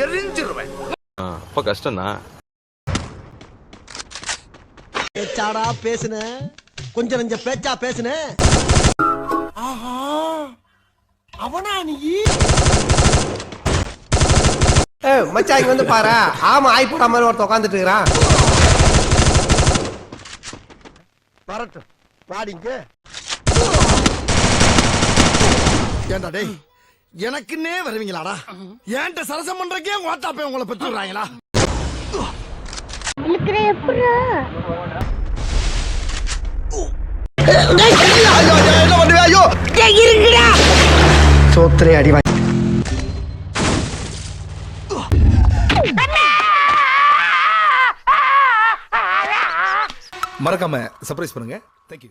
எரிஞ்சிருவேன். அப்ப கஷ்டம்னா பேச்சாடா பேசுன, கொஞ்சம் நெஞ்ச பேச்சா பேசுன. ஆஹா, அவனா நீ? மச்சான் இங்க வந்து பாரு. ஆமா ஆய் போற மாதிரி ஒருத்தன் உட்காந்துட்டு இருக்கிறான். வரட்டும் வாடிங்க. ஏண்டா டேய், எனக்குன்னே வருவீங்களாடா? ஏன்ட்ட சரசம் பண்றக்கே வாட்டாப்பே உங்களை பெற்றுறாங்களா? சோத்திரே அடி மறக்காம சர்ப்ரைஸ் பண்ணுங்க. தேங்க்யூ.